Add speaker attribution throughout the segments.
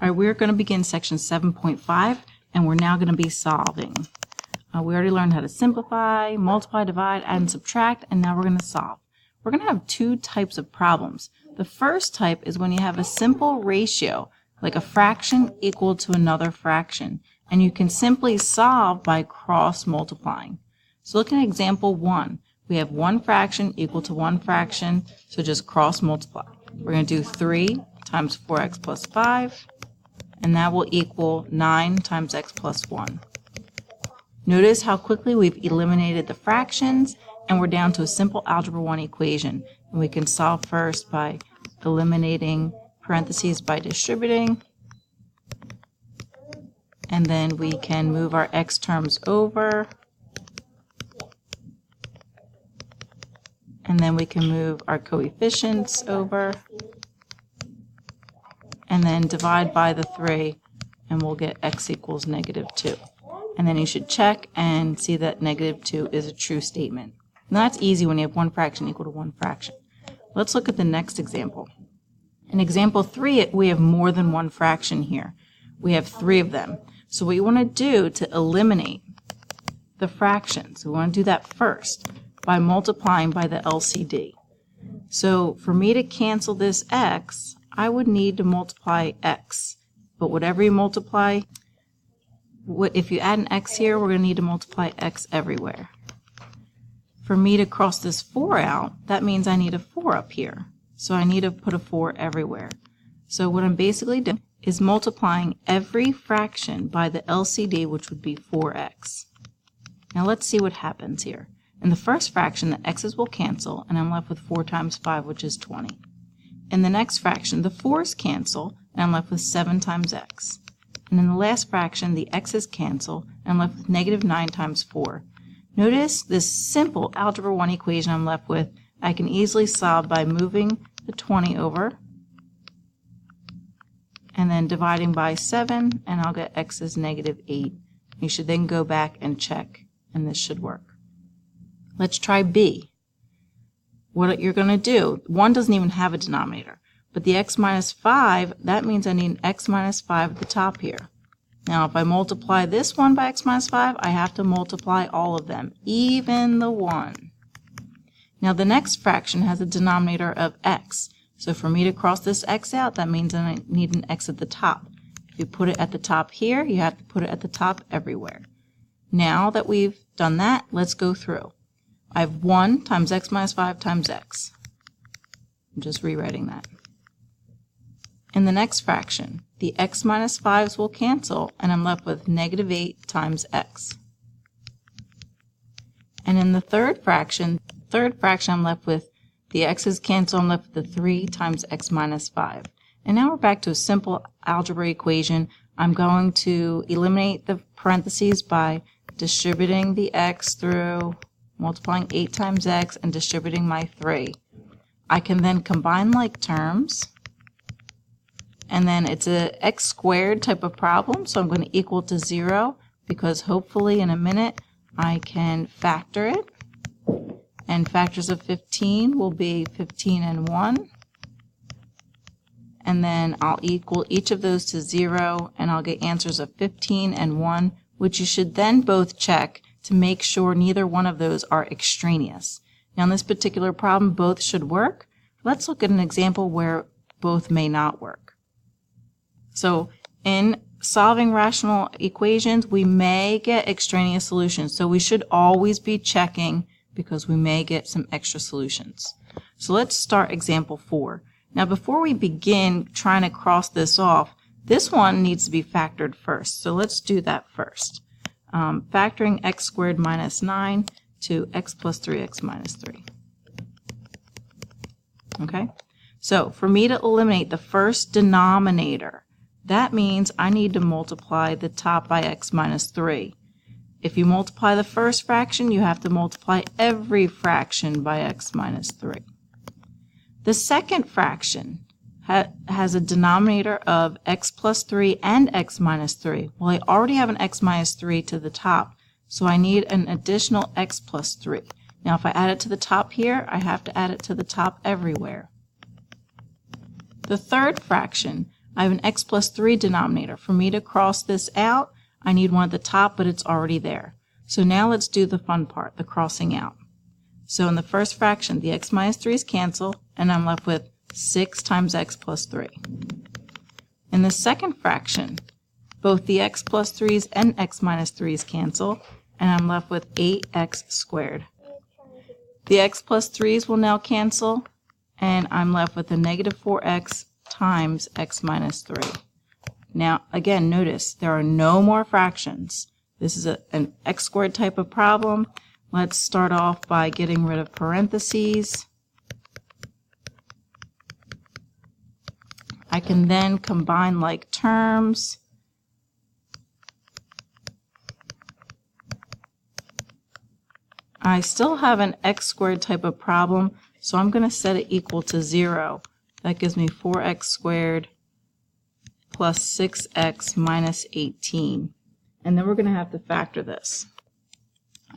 Speaker 1: All right, we're going to begin section 7.5, and we're now going to be solving. We already learned how to simplify, multiply, divide, add, and subtract, and now we're going to solve. We're going to have two types of problems. The first type is when you have a simple ratio, like a fraction equal to another fraction, and you can simply solve by cross-multiplying. So look at example 1. We have one fraction equal to one fraction, so just cross-multiply. We're going to do 3 times 4x plus 5, and that will equal 9 times x plus 1. Notice how quickly we've eliminated the fractions, and we're down to a simple algebra 1 equation. And we can solve first by eliminating parentheses by distributing, and then we can move our x terms over, and then we can move our coefficients over, and then divide by the 3, and we'll get x equals -2. And then you should check and see that -2 is a true statement. Now that's easy when you have one fraction equal to one fraction. Let's look at the next example. In example 3, we have more than one fraction here. We have 3 of them. So what you want to do to eliminate the fractions, we want to do that first by multiplying by the LCD. So for me to cancel this x, I would need to multiply x. But whatever you multiply, if you add an x here, we're going to need to multiply x everywhere. For me to cross this 4 out, that means I need a 4 up here. So I need to put a 4 everywhere. So what I'm basically doing is multiplying every fraction by the LCD, which would be 4x. Now let's see what happens here. In the first fraction, the x's will cancel, and I'm left with 4 times 5, which is 20. In the next fraction, the 4's cancel, and I'm left with 7 times x. And in the last fraction, the x's cancel, and I'm left with -9 times 4. Notice this simple algebra 1 equation I'm left with, I can easily solve by moving the 20 over, and then dividing by 7, and I'll get x is -8. You should then go back and check, and this should work. Let's try B. What you're going to do, 1 doesn't even have a denominator, but the x minus 5, that means I need an x minus 5 at the top here. Now if I multiply this one by x minus 5, I have to multiply all of them, even the 1. Now the next fraction has a denominator of x, so for me to cross this x out, that means I need an x at the top. If you put it at the top here, you have to put it at the top everywhere. Now that we've done that, let's go through. I have 1 times x minus 5 times x. I'm just rewriting that. In the next fraction, the x minus 5's will cancel, and I'm left with -8 times x. And in the third fraction, I'm left with the x's cancel, I'm left with the 3 times x minus 5. And now we're back to a simple algebra equation. I'm going to eliminate the parentheses by distributing the x through multiplying 8 times x and distributing my 3. I can then combine like terms, and then it's a x squared type of problem, so I'm going to equal to 0, because hopefully in a minute I can factor it. And factors of 15 will be 15 and 1. And then I'll equal each of those to 0, and I'll get answers of 15 and 1, which you should then both check to make sure neither one of those are extraneous. Now in this particular problem, both should work. Let's look at an example where both may not work. So in solving rational equations, we may get extraneous solutions. So we should always be checking, because we may get some extra solutions. So let's start example 4. Now before we begin trying to cross this off, this one needs to be factored first. So let's do that first. Factoring x squared minus 9 to x plus 3x minus 3. Okay? So for me to eliminate the first denominator, that means I need to multiply the top by x minus 3. If you multiply the first fraction, you have to multiply every fraction by x minus 3. The second fraction has a denominator of x plus 3 and x minus 3. Well, I already have an x minus 3 to the top, so I need an additional x plus 3. Now if I add it to the top here, I have to add it to the top everywhere. The third fraction, I have an x plus 3 denominator. For me to cross this out, I need one at the top, but it's already there. So now let's do the fun part, the crossing out. So in the first fraction, the x minus 3's cancel, and I'm left with 6 times x plus 3. In the second fraction, both the x plus 3's and x minus 3's cancel, and I'm left with 8x squared. The x plus 3's will now cancel, and I'm left with a negative 4x times x minus 3. Now, again, notice there are no more fractions. This is an x squared type of problem. Let's start off by getting rid of parentheses. I can then combine like terms. I still have an x squared type of problem, so I'm going to set it equal to 0. That gives me 4x squared plus 6x minus 18. And then we're going to have to factor this.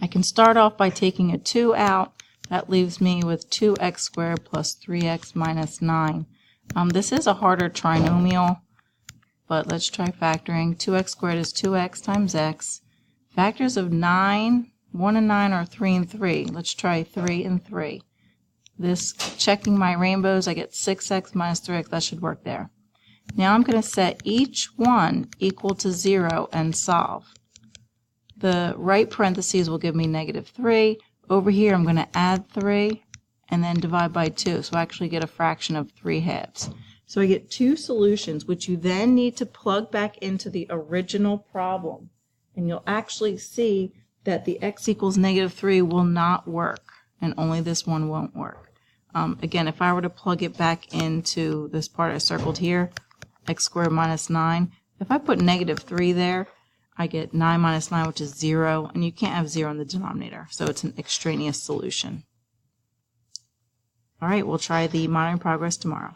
Speaker 1: I can start off by taking a 2 out. That leaves me with 2x squared plus 3x minus 9. This is a harder trinomial, but let's try factoring. 2x squared is 2x times x. Factors of 9, 1 and 9 are 3 and 3. Let's try 3 and 3. This, checking my rainbows, I get 6x minus 3x. That should work there. Now I'm going to set each one equal to 0 and solve. The right parentheses will give me negative 3. Over here I'm going to add 3 and then divide by 2. So I actually get a fraction of 3 halves. So I get two solutions, which you then need to plug back into the original problem. And you'll actually see that the x equals negative 3 will not work, and only this one won't work. Again, if I were to plug it back into this part I circled here, x squared minus 9, if I put negative 3 there, I get 9 minus 9, which is 0, and you can't have 0 in the denominator, so it's an extraneous solution. All right, we'll try the monitoring progress tomorrow.